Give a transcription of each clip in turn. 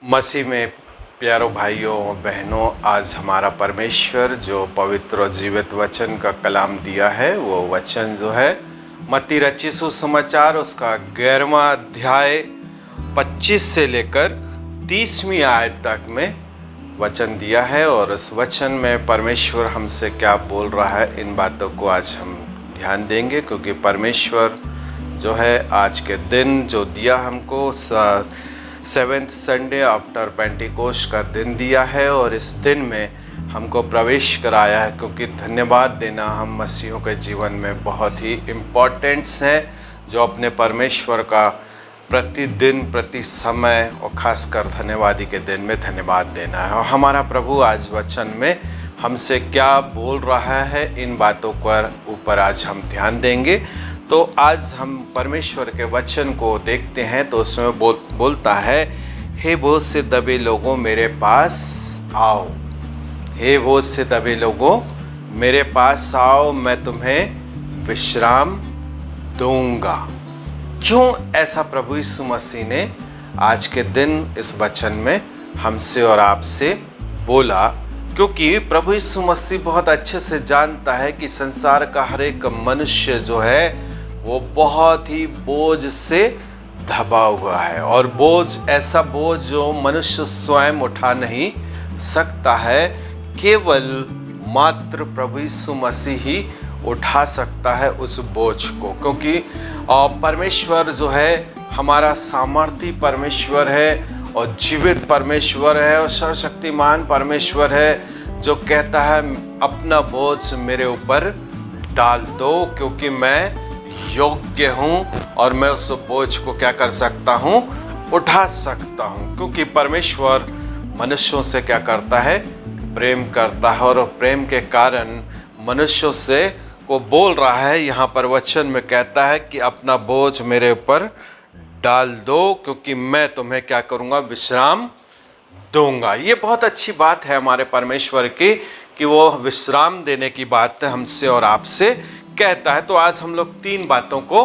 मसीह में प्यारों भाइयों और बहनों, आज हमारा परमेश्वर जो पवित्र और जीवित वचन का कलाम दिया है, वो वचन जो है मत्ती रचित सुसमाचार उसका 11वां अध्याय 25 से लेकर 30वीं आयत तक में वचन दिया है। और इस वचन में परमेश्वर हमसे क्या बोल रहा है, इन बातों को आज हम ध्यान देंगे, क्योंकि परमेश्वर जो है आज के दिन जो दिया हमको 7th संडे आफ्टर पेंटिकोस्ट का दिन दिया है, और इस दिन में हमको प्रवेश कराया है, क्योंकि धन्यवाद देना हम मसीहों के जीवन में बहुत ही इम्पोर्टेंट्स है, जो अपने परमेश्वर का प्रतिदिन प्रति समय और ख़ासकर धन्यवादी के दिन में धन्यवाद देना है। और हमारा प्रभु आज वचन में हमसे क्या बोल रहा है, इन बातों पर ऊपर आज हम ध्यान देंगे। तो आज हम परमेश्वर के वचन को देखते हैं, तो उसमें बोलता है, हे बोझ से दबे लोगों मेरे पास आओ, हे बोझ से दबे लोगों मेरे पास आओ, मैं तुम्हें विश्राम दूंगा। क्यों ऐसा प्रभु यीशु मसीह ने आज के दिन इस वचन में हमसे और आपसे बोला? क्योंकि प्रभु यीशु मसीह बहुत अच्छे से जानता है कि संसार का हर एक मनुष्य जो है वो बहुत ही बोझ से दबा हुआ है, और बोझ ऐसा बोझ जो मनुष्य स्वयं उठा नहीं सकता है, केवल मात्र प्रभु यीशु मसीह ही उठा सकता है उस बोझ को। क्योंकि परमेश्वर जो है हमारा सामर्थी परमेश्वर है और जीवित परमेश्वर है और सर्वशक्तिमान परमेश्वर है, जो कहता है अपना बोझ मेरे ऊपर डाल दो, क्योंकि मैं योग्य हूँ और मैं उस बोझ को क्या कर सकता हूँ, उठा सकता हूँ। क्योंकि परमेश्वर मनुष्यों से क्या करता है, प्रेम करता है, और प्रेम के कारण मनुष्यों से को बोल रहा है। यहाँ पर वचन में कहता है कि अपना बोझ मेरे ऊपर डाल दो, क्योंकि मैं तुम्हें क्या करूँगा, विश्राम दूंगा। ये बहुत अच्छी बात है हमारे परमेश्वर की कि वो विश्राम देने की बात हमसे और आपसे कहता है। तो आज हम लोग 3 बातों को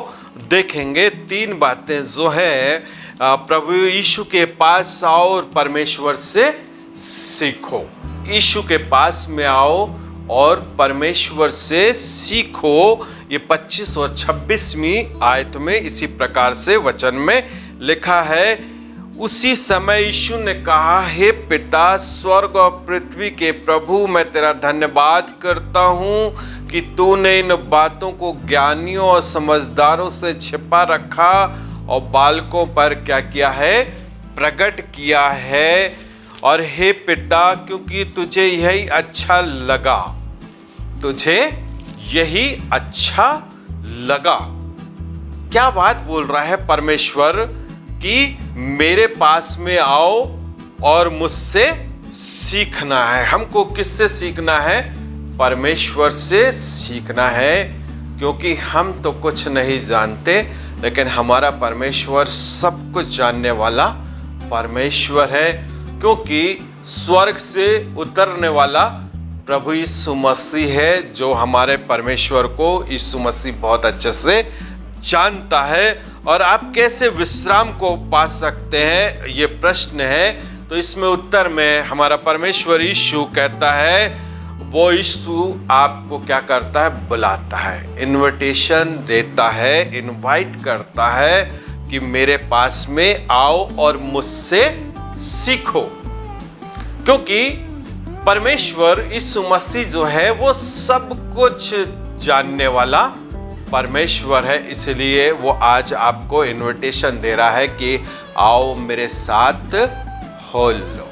देखेंगे। 3 बातें जो है, प्रभु यीशु के पास आओ और परमेश्वर से सीखो। यीशु के पास में आओ और परमेश्वर से सीखो। ये 25 और 26वीं आयत में इसी प्रकार से वचन में लिखा है, उसी समय यीशु ने कहा, हे पिता स्वर्ग और पृथ्वी के प्रभु, मैं तेरा धन्यवाद करता हूँ कि तूने इन बातों को ज्ञानियों और समझदारों से छिपा रखा और बालकों पर क्या किया है, प्रकट किया है। और हे पिता, क्योंकि तुझे यही अच्छा लगा, तुझे यही अच्छा लगा। क्या बात बोल रहा है परमेश्वर कि मेरे पास में आओ और मुझसे सीखना है। हमको किससे सीखना है? परमेश्वर से सीखना है, क्योंकि हम तो कुछ नहीं जानते, लेकिन हमारा परमेश्वर सब कुछ जानने वाला परमेश्वर है। क्योंकि स्वर्ग से उतरने वाला प्रभु यीशु मसीह है, जो हमारे परमेश्वर को यीशु मसीह बहुत अच्छे से जानता है। और आप कैसे विश्राम को पा सकते हैं, ये प्रश्न है। तो इसमें उत्तर में हमारा परमेश्वर यीशु कहता है, वो यीशु आपको क्या करता है, बुलाता है, इनविटेशन देता है, इनवाइट करता है कि मेरे पास में आओ और मुझसे सीखो। क्योंकि परमेश्वर यीशु मसीह जो है वो सब कुछ जानने वाला परमेश्वर है, इसलिए वो आज आपको इनविटेशन दे रहा है कि आओ मेरे साथ हो लो।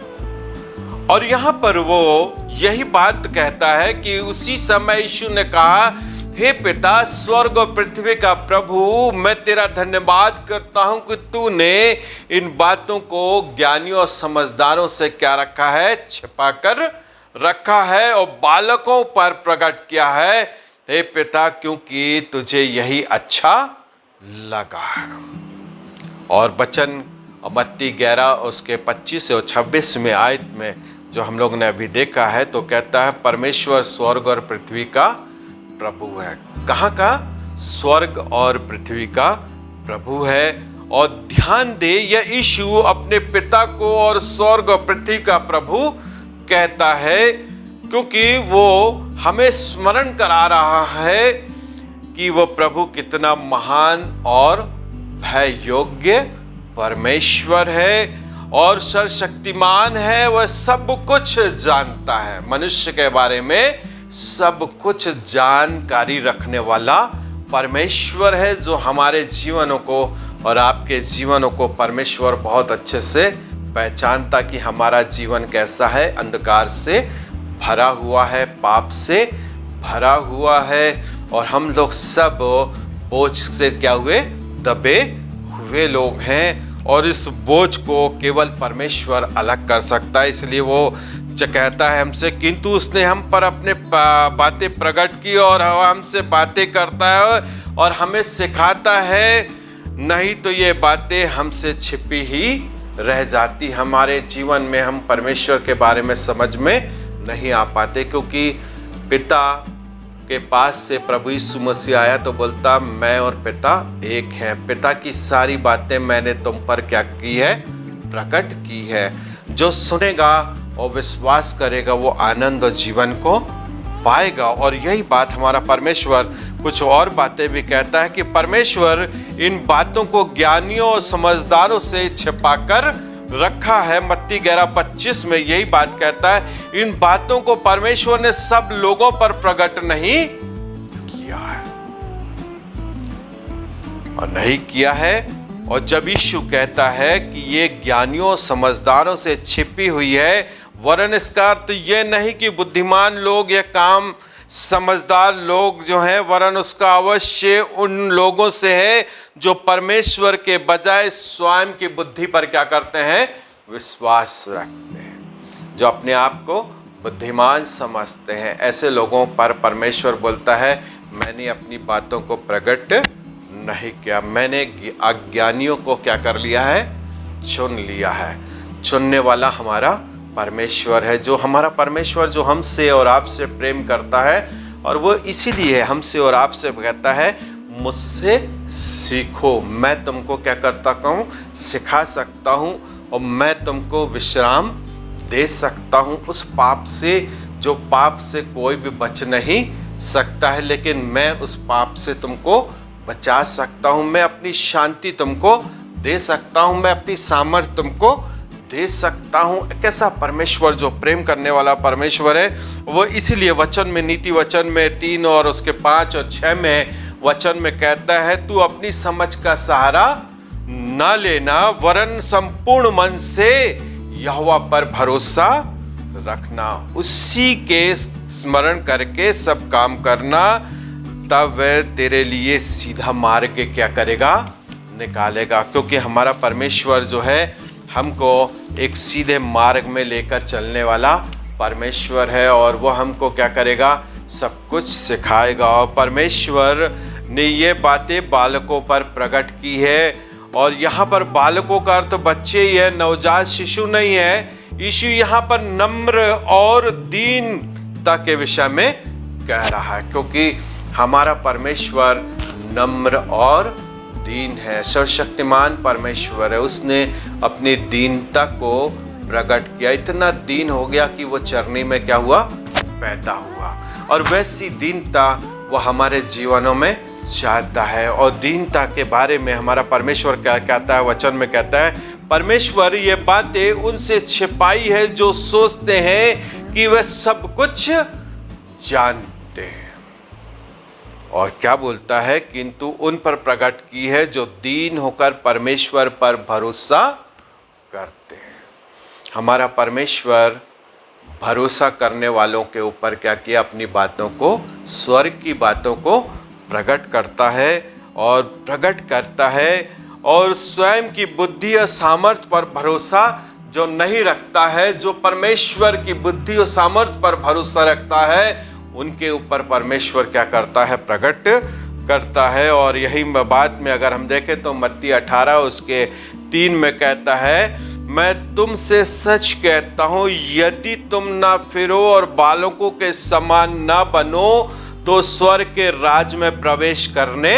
और यहाँ पर वो यही बात कहता है कि उसी समय यीशु ने कहा, हे पिता स्वर्ग और पृथ्वी का प्रभु, मैं तेरा धन्यवाद करता हूँ कि तूने इन बातों को ज्ञानियों और समझदारों से क्या रखा है, छिपा कर रखा है और बालकों पर प्रकट किया है। हे पिता, क्योंकि तुझे यही अच्छा लगा है। और वचन मत्ती 11 उसके 25 और 26 में आयत में जो हम लोग ने अभी देखा है, तो कहता है परमेश्वर स्वर्ग और पृथ्वी का प्रभु है। कहाँ का? स्वर्ग और पृथ्वी का प्रभु है। और ध्यान दे, यह यीशु अपने पिता को और स्वर्ग और पृथ्वी का प्रभु कहता है, क्योंकि वो हमें स्मरण करा रहा है कि वो प्रभु कितना महान और भय योग्य परमेश्वर है और सर्वशक्तिमान है। वह सब कुछ जानता है, मनुष्य के बारे में सब कुछ जानकारी रखने वाला परमेश्वर है, जो हमारे जीवनों को और आपके जीवनों को परमेश्वर बहुत अच्छे से पहचानता कि हमारा जीवन कैसा है, अंधकार से भरा हुआ है, पाप से भरा हुआ है, और हम लोग सब बोझ से क्या हुए, दबे हुए लोग हैं, और इस बोझ को केवल परमेश्वर अलग कर सकता है। इसलिए वो कहता है हमसे, किंतु उसने हम पर अपने बातें प्रकट की और हमसे बातें करता है और हमें सिखाता है, नहीं तो ये बातें हमसे छिपी ही रह जाती। हमारे जीवन में हम परमेश्वर के बारे में समझ में नहीं आ पाते, क्योंकि पिता के पास से प्रभु यीशु मसीह आया तो बोलता, मैं और पिता एक हैं। पिता की सारी बातें मैंने तुम पर क्या की है, प्रकट की है। जो सुनेगा और विश्वास करेगा वो आनंद और जीवन को पाएगा। और यही बात हमारा परमेश्वर कुछ और बातें भी कहता है कि परमेश्वर इन बातों को ज्ञानियों और समझदारों से छिपाकर रखा है। मत्ती 11:25 में यही बात कहता है, इन बातों को परमेश्वर ने सब लोगों पर प्रकट नहीं किया है और नहीं किया है। और जब यीशु कहता है कि ये ज्ञानियों समझदारों से छिपी हुई है, वरन इसका अर्थ ये नहीं कि बुद्धिमान लोग या काम समझदार लोग जो हैं, वरन उसका अवश्य उन लोगों से है जो परमेश्वर के बजाय स्वयं की बुद्धि पर क्या करते हैं, विश्वास रखते हैं, जो अपने आप को बुद्धिमान समझते हैं। ऐसे लोगों पर परमेश्वर बोलता है, मैंने अपनी बातों को प्रकट नहीं किया, मैंने अज्ञानियों को क्या कर लिया है, चुन लिया है। चुनने वाला हमारा परमेश्वर है, जो हमारा परमेश्वर जो हमसे और आपसे प्रेम करता है, और वो इसीलिए हमसे और आपसे कहता है, मुझसे सीखो, मैं तुमको क्या करता हूँ, सिखा सकता हूँ, और मैं तुमको विश्राम दे सकता हूँ उस पाप से, जो पाप से कोई भी बच नहीं सकता है, लेकिन मैं उस पाप से तुमको बचा सकता हूँ। मैं अपनी शांति तुमको दे सकता हूँ, मैं अपनी सामर्थ्य तुमको दे सकता हूँ। कैसा परमेश्वर, जो प्रेम करने वाला परमेश्वर है। वो इसीलिए वचन में, नीति वचन में 3 और उसके 5 और 6 में वचन में कहता है, तू अपनी समझ का सहारा न लेना, वरन संपूर्ण मन से यहोवा पर भरोसा रखना, उसी के स्मरण करके सब काम करना, तब वह तेरे लिए सीधा मार्ग क्या करेगा, निकालेगा। क्योंकि हमारा परमेश्वर जो है हमको एक सीधे मार्ग में लेकर चलने वाला परमेश्वर है, और वो हमको क्या करेगा, सब कुछ सिखाएगा। और परमेश्वर ने ये बातें बालकों पर प्रकट की है, और यहाँ पर बालकों का अर्थ बच्चे ही है, नवजात शिशु नहीं है। यीशु यहाँ पर नम्र और दीनता के विषय में कह रहा है, क्योंकि हमारा परमेश्वर नम्र और दीन है, सर्वशक्तिमान परमेश्वर है। उसने अपनी दीनता को प्रकट किया, इतना दीन हो गया कि वो चरनी में क्या हुआ, पैदा हुआ, और वैसी दीनता वो हमारे जीवनों में चाहता है। और दीनता के बारे में हमारा परमेश्वर क्या कहता है, वचन में कहता है, परमेश्वर ये बातें उनसे छिपाई है जो सोचते हैं कि वे सब कुछ जानते हैं। और क्या बोलता है, किंतु उन पर प्रकट की है जो दीन होकर परमेश्वर पर भरोसा करते हैं। हमारा परमेश्वर भरोसा करने वालों के ऊपर क्या किया, अपनी बातों को, स्वर्ग की बातों को प्रकट करता है और प्रकट करता है, और स्वयं की बुद्धि और सामर्थ्य पर भरोसा जो नहीं रखता है, जो परमेश्वर की बुद्धि और सामर्थ्य पर भरोसा रखता है, उनके ऊपर परमेश्वर क्या करता है, प्रकट करता है। और यही बात में अगर हम देखें तो मत्ती 18 उसके 3 में कहता है, मैं तुमसे सच कहता हूँ, यदि तुम ना फिरो और बालकों के समान ना बनो तो स्वर्ग के राज में प्रवेश करने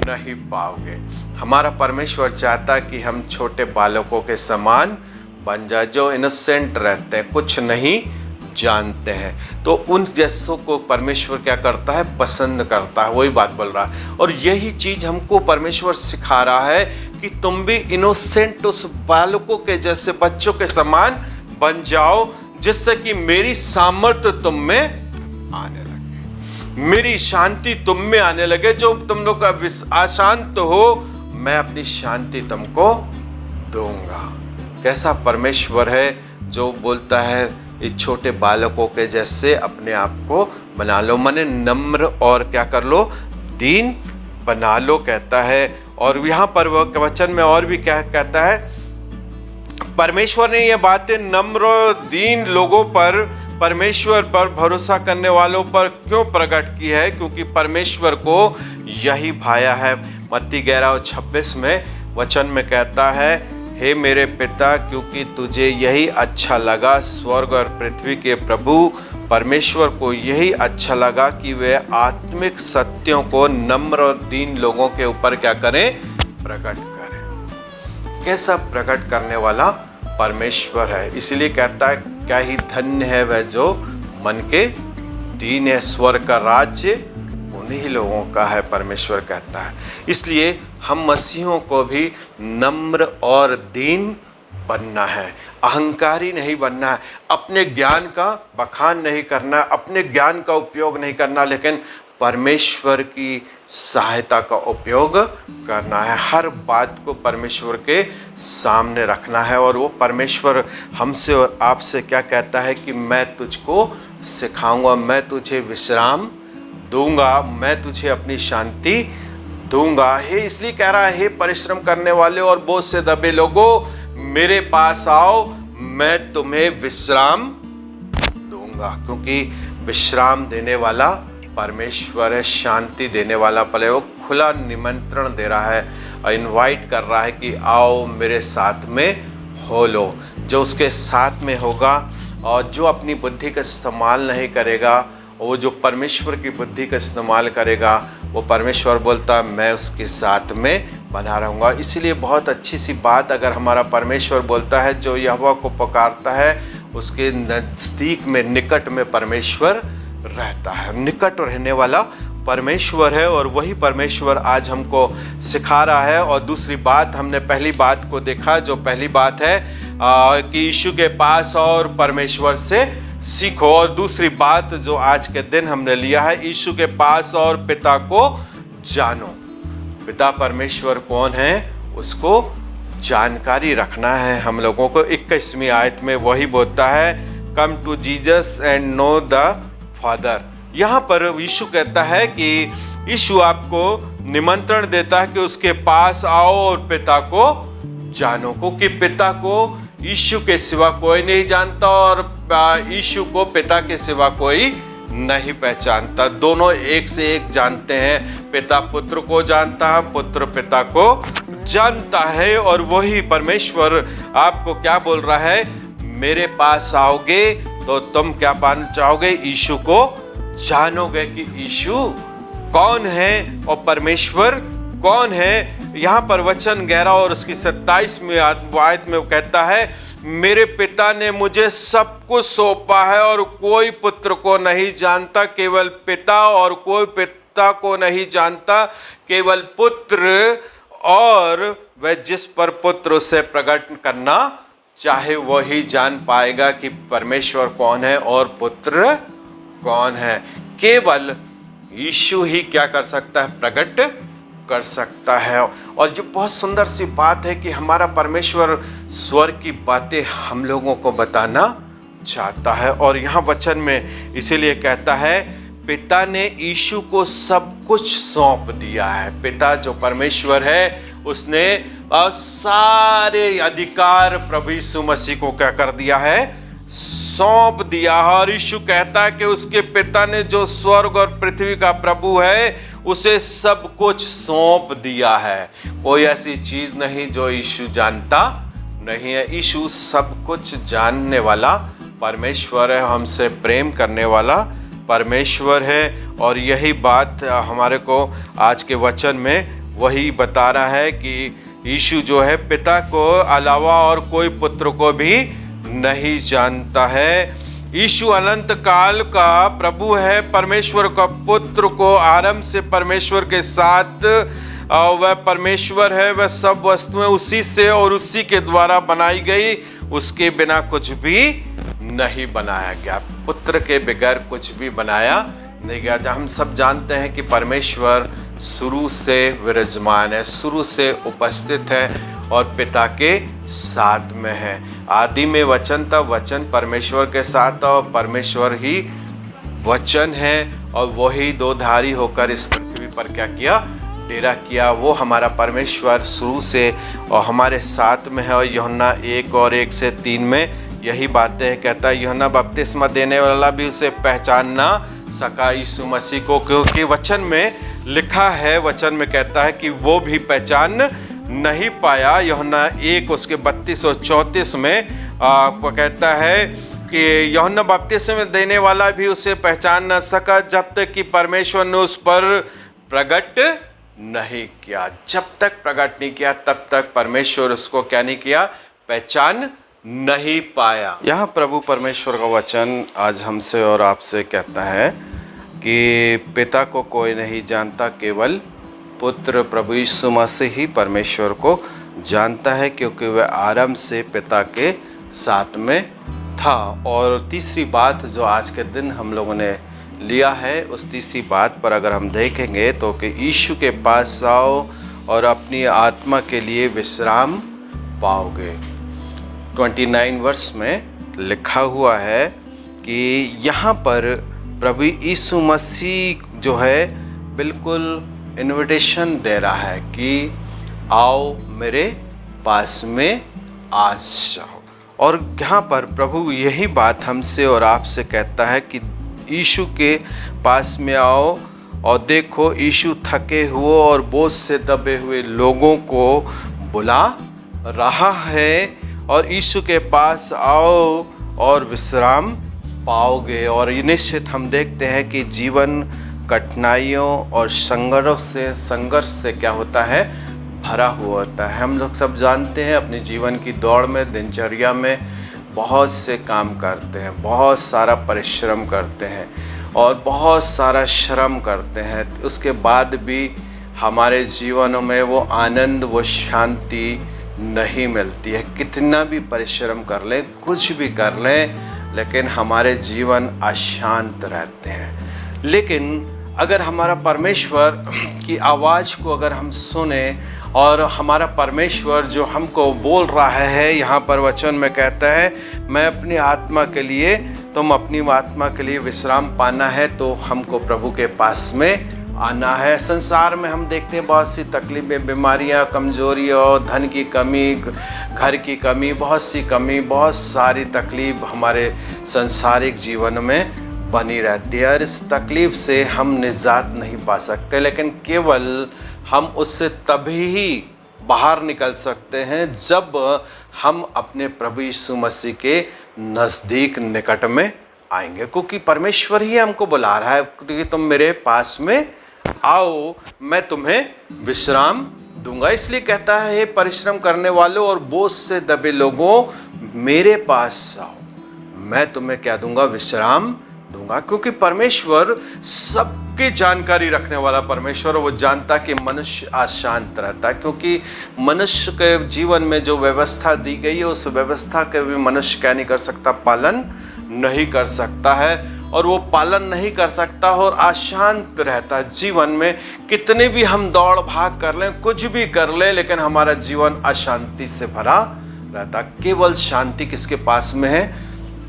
नहीं पाओगे। हमारा परमेश्वर चाहता है कि हम छोटे बालकों के समान बन जाए, जो इनोसेंट रहते हैं, कुछ नहीं जानते हैं। तो उन जैसों को परमेश्वर क्या करता है, पसंद करता है। वही बात बोल रहा है। और यही चीज हमको परमेश्वर सिखा रहा है कि तुम भी इनोसेंट उस बालकों के जैसे, बच्चों के समान बन जाओ, जिससे कि मेरी सामर्थ्य तुम में आने लगे, मेरी शांति तुम में आने लगे। जो तुम लोग अशांत हो, मैं अपनी शांति तुमको दूंगा। कैसा परमेश्वर है जो बोलता है इस छोटे बालकों के जैसे अपने आप को बना लो, माने नम्र और क्या कर लो, दीन बना लो कहता है। और यहाँ पर वचन में और भी क्या कहता है, परमेश्वर ने ये बातें नम्र दीन लोगों पर, परमेश्वर पर भरोसा करने वालों पर क्यों प्रकट की है, क्योंकि परमेश्वर को यही भाया है। मत्ती 11:26 में वचन में कहता है, हे मेरे पिता, क्योंकि तुझे यही अच्छा लगा, स्वर्ग और पृथ्वी के प्रभु परमेश्वर को यही अच्छा लगा कि वे आत्मिक सत्यों को नम्र और दीन लोगों के ऊपर क्या करें, प्रकट करें। कैसा प्रकट करने वाला परमेश्वर है। इसलिए कहता है, क्या ही धन्य है वह जो मन के दीन है, स्वर्ग का राज्य उन्हीं लोगों का है, परमेश्वर कहता है। इसलिए हम मसीहों को भी नम्र और दीन बनना है, अहंकारी नहीं बनना है, अपने ज्ञान का बखान नहीं करना, अपने ज्ञान का उपयोग नहीं करना, लेकिन परमेश्वर की सहायता का उपयोग करना है। हर बात को परमेश्वर के सामने रखना है। और वो परमेश्वर हमसे और आपसे क्या कहता है कि मैं तुझको सिखाऊंगा, मैं तुझे विश्राम दूंगा, मैं तुझे अपनी शांति दूंगा। हे इसलिए कह रहा है, हे परिश्रम करने वाले और बोझ से दबे लोगों, मेरे पास आओ, मैं तुम्हें विश्राम दूंगा। क्योंकि विश्राम देने वाला परमेश्वर है, शांति देने वाला पले। वो खुला निमंत्रण दे रहा है और इनवाइट कर रहा है कि आओ मेरे साथ में हो लो। जो उसके साथ में होगा और जो अपनी बुद्धि का इस्तेमाल नहीं करेगा, वो जो परमेश्वर की बुद्धि का इस्तेमाल करेगा, वो परमेश्वर बोलता है मैं उसके साथ में बना रहूँगा। इसीलिए बहुत अच्छी सी बात, अगर हमारा परमेश्वर बोलता है जो यहोवा को पुकारता है उसके नज़दीक में, निकट में परमेश्वर रहता है, निकट रहने वाला परमेश्वर है। और वही परमेश्वर आज हमको सिखा रहा है। और दूसरी बात, हमने पहली बात को देखा, जो पहली बात है कि यीशु के पास और परमेश्वर से सीखो। और दूसरी बात जो आज के दिन हमने लिया है, यीशु के पास और पिता को जानो। पिता परमेश्वर कौन है, उसको जानकारी रखना है हम लोगों को। 21वीं आयत में वही बोलता है, come to Jesus and know the father. यहाँ पर यीशु कहता है कि यीशु आपको निमंत्रण देता है कि उसके पास आओ और पिता को जानो, क्योंकि पिता को यीशु के सिवा कोई नहीं जानता और यीशु को पिता के सिवा कोई नहीं पहचानता। दोनों एक से एक जानते हैं। पिता पुत्र को जानता है, पुत्र पिता को जानता है। और वही परमेश्वर आपको क्या बोल रहा है, मेरे पास आओगे तो तुम क्या पाना चाहोगे, यीशु को जानोगे कि यीशु कौन है और परमेश्वर कौन है। यहाँ पर वचन 11 और उसकी 27वीं आयत में कहता है, मेरे पिता ने मुझे सब कुछ सौंपा है और कोई पुत्र को नहीं जानता केवल पिता, और कोई पिता को नहीं जानता केवल पुत्र, और वह जिस पर पुत्र उसे प्रकट करना चाहे वही जान पाएगा कि परमेश्वर कौन है और पुत्र कौन है। केवल यीशु ही क्या कर सकता है, प्रकट कर सकता है। और ये बहुत सुंदर सी बात है कि हमारा परमेश्वर स्वर्ग की बातें हम लोगों को बताना चाहता है। और यहाँ वचन में इसीलिए कहता है, पिता ने यीशु को सब कुछ सौंप दिया है। पिता जो परमेश्वर है उसने सारे अधिकार प्रभु यीशु मसीह को क्या कर दिया है, सौंप दिया। और यीशु कहता है कि उसके पिता ने जो स्वर्ग और पृथ्वी का प्रभु है उसे सब कुछ सौंप दिया है। कोई ऐसी चीज नहीं जो यीशु जानता नहीं है। यीशु सब कुछ जानने वाला परमेश्वर है, हमसे प्रेम करने वाला परमेश्वर है। और यही बात हमारे को आज के वचन में वही बता रहा है कि यीशु जो है पिता को अलावा और कोई पुत्र को भी नहीं जानता है। यीशु अनंत काल का प्रभु है, परमेश्वर का पुत्र को आरंभ से परमेश्वर के साथ वह परमेश्वर है। वह सब वस्तुएं उसी से और उसी के द्वारा बनाई गई, उसके बिना कुछ भी नहीं बनाया गया। पुत्र के बगैर कुछ भी बनाया नहीं गया। जहाँ हम सब जानते हैं कि परमेश्वर शुरू से विराजमान है, शुरू से उपस्थित है और पिता के साथ में है। आदि में वचन था, वचन परमेश्वर के साथ था और परमेश्वर ही वचन है और वही दो धारी होकर इस पृथ्वी पर क्या किया, डेरा किया। वो हमारा परमेश्वर शुरू से और हमारे साथ में है। और यूहन्ना 1:1-3 में यही बातें कहता है। यूहन्ना बपतिस्मा देने वाला भी उसे पहचान ना सका, यीशु मसीह को, क्योंकि वचन में लिखा है, वचन में कहता है कि वो भी पहचान नहीं पाया। यूहन्ना 1:32 और 34 में कहता है कि यूहन्ना बपतिस्मा देने वाला भी उसे पहचान न सका जब तक कि परमेश्वर ने उस पर प्रकट नहीं किया। जब तक प्रकट नहीं किया तब तक परमेश्वर उसको क्या नहीं किया, पहचान नहीं पाया। यहाँ प्रभु परमेश्वर का वचन आज हमसे और आपसे कहता है कि पिता को कोई नहीं जानता, केवल पुत्र प्रभु यीशु मसीह ही परमेश्वर को जानता है, क्योंकि वह आरंभ से पिता के साथ में था। और तीसरी बात जो आज के दिन हम लोगों ने लिया है, उस तीसरी बात पर अगर हम देखेंगे तो कि यीशु के पास आओ और अपनी आत्मा के लिए विश्राम पाओगे। 29 वर्ष में लिखा हुआ है कि यहाँ पर प्रभु यीशु मसीह जो है बिल्कुल इनविटेशन दे रहा है कि आओ मेरे पास में आ जाओ। और यहाँ पर प्रभु यही बात हमसे और आपसे कहता है कि यीशु के पास में आओ और देखो, यीशु थके हुए और बोझ से दबे हुए लोगों को बुला रहा है। और यीशु के पास आओ और विश्राम पाओगे। और ये निश्चित हम देखते हैं कि जीवन कठिनाइयों और संघर्ष से क्या होता है, भरा हुआ होता है। हम लोग सब जानते हैं, अपने जीवन की दौड़ में, दिनचर्या में बहुत से काम करते हैं, बहुत सारा परिश्रम करते हैं और बहुत सारा श्रम करते हैं। उसके बाद भी हमारे जीवनों में वो आनंद, वो शांति नहीं मिलती है। कितना भी परिश्रम कर लें, कुछ भी कर लें, लेकिन हमारे जीवन अशांत रहते हैं। लेकिन अगर हमारा परमेश्वर की आवाज़ को अगर हम सुने और हमारा परमेश्वर जो हमको बोल रहा है, यहाँ पर वचन में कहता है मैं अपनी आत्मा के लिए, तुम अपनी आत्मा के लिए विश्राम पाना है तो हमको प्रभु के पास में आना है। संसार में हम देखते हैं बहुत सी तकलीफें, बीमारियां, कमजोरियां, धन की कमी, घर की कमी, बहुत सी कमी, बहुत सारी तकलीफ हमारे संसारिक जीवन में बनी रहती है। और इस तकलीफ से हम निजात नहीं पा सकते, लेकिन केवल हम उससे तभी ही बाहर निकल सकते हैं जब हम अपने प्रभु यीशु मसीह के नज़दीक, निकट में आएंगे। क्योंकि परमेश्वर ही हमको बुला रहा है कि तुम मेरे पास में आओ, मैं तुम्हें विश्राम दूंगा। इसलिए कहता है, हे परिश्रम करने वालों और बोझ से दबे लोगों, मेरे पास आओ, मैं तुम्हें क्या दूंगा, विश्राम दूंगा। क्योंकि परमेश्वर सबकी जानकारी रखने वाला परमेश्वर, वो जानता कि मनुष्य अशांत रहता है। क्योंकि मनुष्य के जीवन में जो व्यवस्था दी गई है, उस व्यवस्था के भी मनुष्य क्या नहीं कर सकता, पालन नहीं कर सकता है। और वो पालन नहीं कर सकता और अशांत रहता है। जीवन में कितने भी हम दौड़ भाग कर लें, कुछ भी कर लें, लेकिन हमारा जीवन अशांति से भरा रहता। केवल शांति किसके पास में है,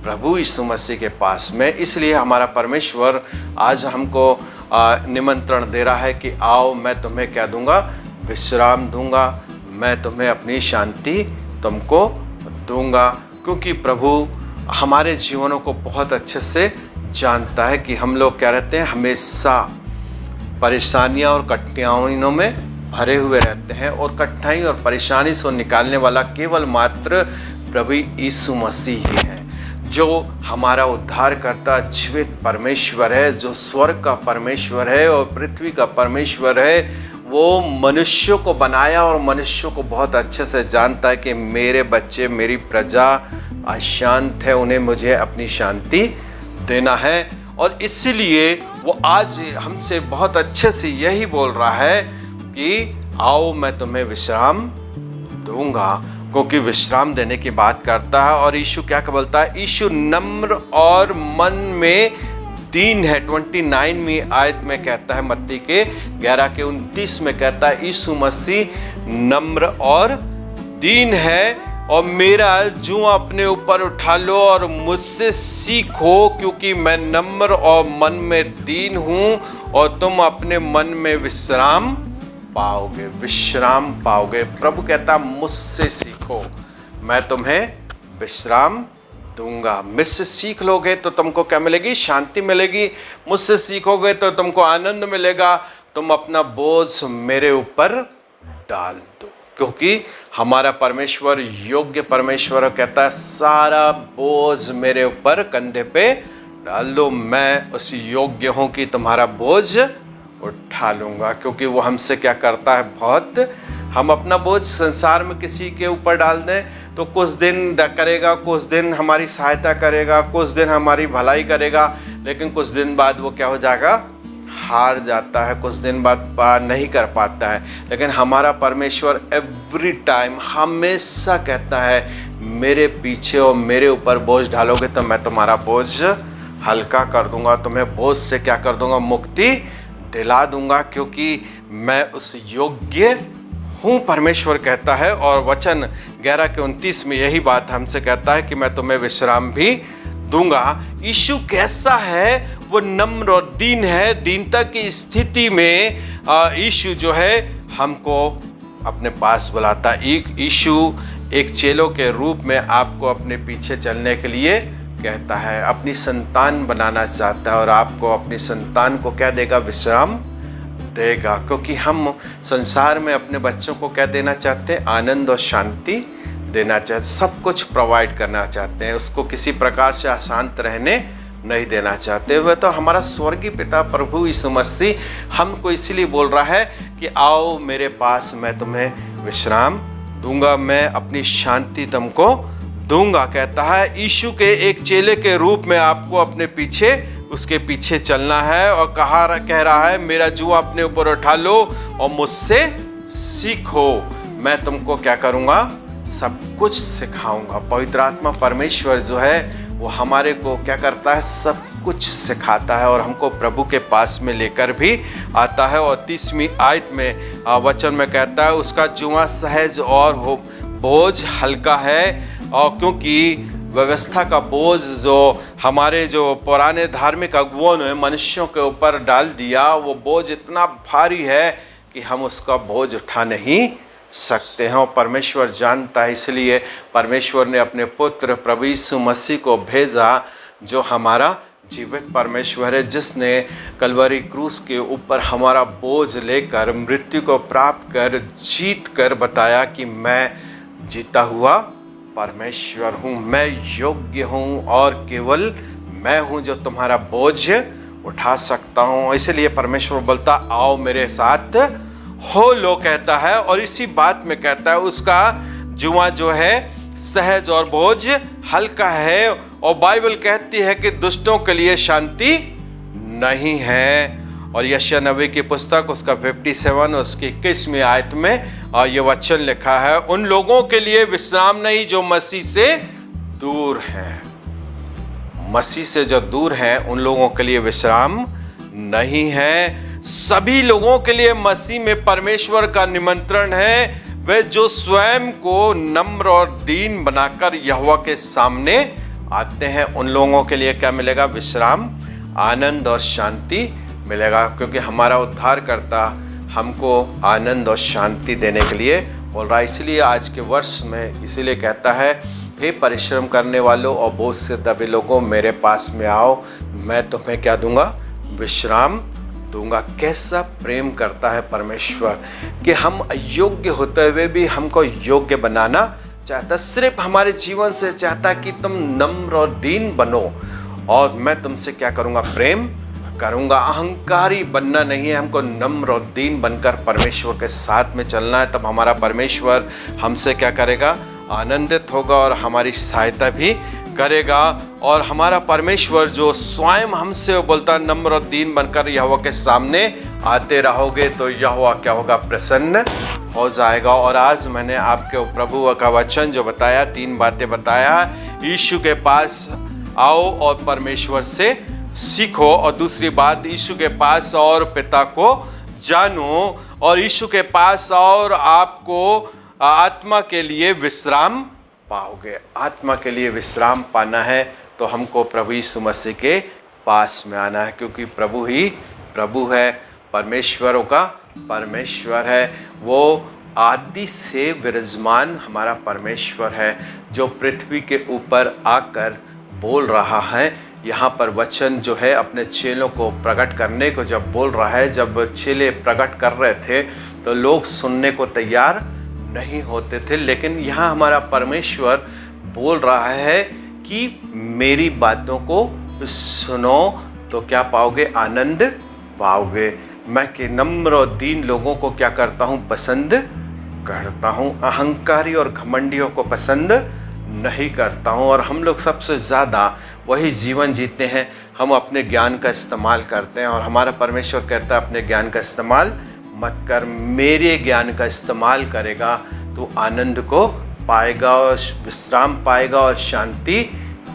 प्रभु यीशु मसीह के पास में। इसलिए हमारा परमेश्वर आज हमको निमंत्रण दे रहा है कि आओ, मैं तुम्हें क्या दूंगा, विश्राम दूंगा, मैं तुम्हें अपनी शांति तुमको दूंगा। क्योंकि प्रभु हमारे जीवनों को बहुत अच्छे से जानता है कि हम लोग क्या रहते हैं, हमेशा परेशानियां और कठिनाइयों में भरे हुए रहते हैं। और कठिनाई और परेशानी से निकालने वाला केवल मात्र प्रभु यीशु मसीह ही है, जो हमारा उद्धार करता जीवित परमेश्वर है, जो स्वर्ग का परमेश्वर है और पृथ्वी का परमेश्वर है। वो मनुष्यों को बनाया और मनुष्यों को बहुत अच्छे से जानता है कि मेरे बच्चे, मेरी प्रजा अशांत है, उन्हें मुझे अपनी शांति देना है। और इसलिए वो आज हमसे बहुत अच्छे से यही बोल रहा है कि आओ मैं तुम्हें विश्राम दूंगा, क्योंकि विश्राम देने की बात करता है। और यीशु क्या बोलता है? यीशु नम्र और मन में दीन है। 29वीं आयत में कहता है, मत्ती के 11:29 में कहता है, यीशु मसीह नम्र और दीन है और मेरा जुआ अपने ऊपर उठा लो और मुझसे सीखो, क्योंकि मैं नम्र और मन में दीन हूँ और तुम अपने मन में विश्राम पाओगे, विश्राम पाओगे। प्रभु कहता मुझसे सीखो, मैं तुम्हें विश्राम दूंगा। मुझसे सीख लोगे तो तुमको क्या मिलेगी? शांति मिलेगी। मुझसे सीखोगे तो तुमको आनंद मिलेगा। तुम अपना बोझ मेरे ऊपर डाल दो, क्योंकि हमारा परमेश्वर योग्य परमेश्वर कहता है सारा बोझ मेरे ऊपर कंधे पे डाल दो, मैं उस योग्य हूँ कि तुम्हारा बोझ उठा लूँगा। क्योंकि वो हमसे क्या करता है? बहुत हम अपना बोझ संसार में किसी के ऊपर डाल दें तो कुछ दिन करेगा, कुछ दिन हमारी सहायता करेगा, कुछ दिन हमारी भलाई करेगा, लेकिन कुछ दिन बाद वो क्या हो जाएगा? हार जाता है, कुछ दिन बाद नहीं कर पाता है। लेकिन हमारा परमेश्वर एवरी टाइम हमेशा कहता है मेरे पीछे और मेरे ऊपर बोझ डालोगे तो मैं तुम्हारा बोझ हल्का कर दूंगा, तुम्हें बोझ से क्या कर दूंगा? मुक्ति दिला दूंगा, क्योंकि मैं उस योग्य हूँ, परमेश्वर कहता है। और वचन 11:29 में यही बात हमसे कहता है कि मैं तुम्हें विश्राम भी दूंगा। यीशु कैसा है? वो नम्र और दीन है। दीनता की स्थिति में यीशु जो है हमको अपने पास बुलाता है। यीशु एक चेलों के रूप में आपको अपने पीछे चलने के लिए कहता है, अपनी संतान बनाना चाहता है और आपको अपनी संतान को क्या देगा? विश्राम देगा। क्योंकि हम संसार में अपने बच्चों को क्या देना चाहते हैं? आनंद और शांति देना चाहते, सब कुछ प्रोवाइड करना चाहते हैं, उसको किसी प्रकार से अशांत रहने नहीं देना चाहते। वह तो हमारा स्वर्गीय पिता प्रभु यीशु मसीह हमको इसीलिए बोल रहा है कि आओ मेरे पास, मैं तुम्हें विश्राम दूंगा, मैं अपनी शांति तुमको दूंगा। कहता है यीशु के एक चेले के रूप में आपको अपने पीछे, उसके पीछे चलना है। और कह रहा है मेरा जुआ अपने ऊपर उठा लो और मुझसे सीखो, मैं तुमको क्या करूँगा? सब कुछ सिखाऊंगा। पवित्र आत्मा परमेश्वर जो है वो हमारे को क्या करता है? सब कुछ सिखाता है और हमको प्रभु के पास में लेकर भी आता है। और 30वीं आयत में वचन में कहता है उसका जुआ सहज और बोझ हल्का है। और क्योंकि व्यवस्था का बोझ जो हमारे जो पुराने धार्मिक अगुओं ने मनुष्यों के ऊपर डाल दिया, वो बोझ इतना भारी है कि हम उसका बोझ उठा नहीं सकते हैं। और परमेश्वर जानता है, इसलिए परमेश्वर ने अपने पुत्र प्रभु यीशु मसीह को भेजा, जो हमारा जीवित परमेश्वर है, जिसने कलवरी क्रूस के ऊपर हमारा बोझ लेकर मृत्यु को प्राप्त कर जीत कर बताया कि मैं जीता हुआ परमेश्वर हूँ, मैं योग्य हूँ और केवल मैं हूँ जो तुम्हारा बोझ उठा सकता हूँ। इसलिए परमेश्वर बोलता आओ मेरे साथ हो लो, कहता है। और इसी बात में कहता है उसका जुआ जो है सहज और बोझ हल्का है। और बाइबल कहती है कि दुष्टों के लिए शांति नहीं है। और यशायाह नबी की पुस्तक उसका 57 उसकी 21वीं आयत में ये वचन लिखा है, उन लोगों के लिए विश्राम नहीं जो मसीह से दूर हैं। मसीह से जो दूर हैं उन लोगों के लिए विश्राम नहीं है। सभी लोगों के लिए मसीह में परमेश्वर का निमंत्रण है। वे जो स्वयं को नम्र और दीन बनाकर यहोवा के सामने आते हैं, उन लोगों के लिए क्या मिलेगा? विश्राम, आनंद और शांति मिलेगा। क्योंकि हमारा उद्धारकर्ता हमको आनंद और शांति देने के लिए बोल रहा है। इसलिए आज के वर्ष में इसीलिए कहता है, हे परिश्रम करने वालों और बोझ से दबे लोगों, मेरे पास में आओ, मैं तुम्हें क्या दूंगा? विश्राम दूंगा। कैसा प्रेम करता है परमेश्वर कि हम अयोग्य होते हुए भी हमको योग्य बनाना चाहता। सिर्फ हमारे जीवन से चाहता कि तुम नम्र और दीन बनो और मैं तुमसे क्या करूंगा? प्रेम करूँगा। अहंकारी बनना नहीं है, हमको नम्र और दीन बनकर परमेश्वर के साथ में चलना है। तब हमारा परमेश्वर हमसे क्या करेगा? आनंदित होगा और हमारी सहायता भी करेगा। और हमारा परमेश्वर जो स्वयं हमसे बोलता है, नम्र और दीन बनकर यहोवा के सामने आते रहोगे तो यहोवा क्या होगा? प्रसन्न हो जाएगा। और आज मैंने आपके प्रभु का वचन जो बताया, 3 बातें बताया। यीशु के पास आओ और परमेश्वर से सीखो, और दूसरी बात, यीशु के पास और पिता को जानो, और यीशु के पास और आपको आत्मा के लिए विश्राम पाओगे। आत्मा के लिए विश्राम पाना है तो हमको प्रभु यीशु मसीह के पास में आना है, क्योंकि प्रभु ही प्रभु है, परमेश्वरों का परमेश्वर है। वो आदि से विराजमान हमारा परमेश्वर है, जो पृथ्वी के ऊपर आकर बोल रहा है। यहाँ पर वचन जो है अपने चेलों को प्रकट करने को जब बोल रहा है, जब चेले प्रकट कर रहे थे तो लोग सुनने को तैयार नहीं होते थे, लेकिन यहाँ हमारा परमेश्वर बोल रहा है कि मेरी बातों को सुनो तो क्या पाओगे? आनंद पाओगे। मैं कि नम्र और दीन लोगों को क्या करता हूँ? पसंद करता हूँ। अहंकारी और घमंडियों को पसंद नहीं करता हूँ। और हम लोग सबसे ज़्यादा वही जीवन जीते हैं, हम अपने ज्ञान का इस्तेमाल करते हैं, और हमारा परमेश्वर कहता है अपने ज्ञान का इस्तेमाल मत कर, मेरे ज्ञान का इस्तेमाल करेगा तो आनंद को पाएगा और विश्राम पाएगा और शांति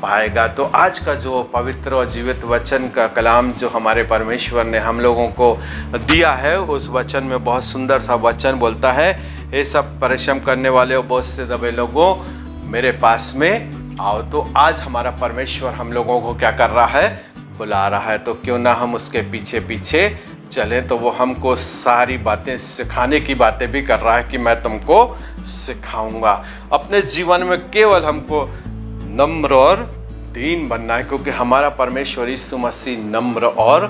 पाएगा। तो आज का जो पवित्र और जीवित वचन का कलाम जो हमारे परमेश्वर ने हम लोगों को दिया है, उस वचन में बहुत सुंदर सा वचन बोलता है, ये सब परिश्रम करने वाले और बहुत से दबे लोगों, मेरे पास में आओ। तो आज हमारा परमेश्वर हम लोगों को क्या कर रहा है? बुला रहा है। तो क्यों ना हम उसके पीछे पीछे चलें। तो वो हमको सारी बातें सिखाने की बातें भी कर रहा है कि मैं तुमको सिखाऊंगा। अपने जीवन में केवल हमको नम्र और दीन बनना है, क्योंकि हमारा परमेश्वर यीशु मसीह नम्र और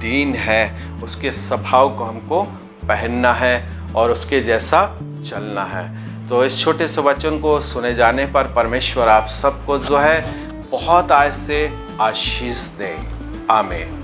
दीन है। उसके स्वभाव को हमको पहनना है और उसके जैसा चलना है। तो इस छोटे से वचन को सुने जाने पर परमेश्वर आप सबको जो है बहुत आय से आशीष दें। आमीन।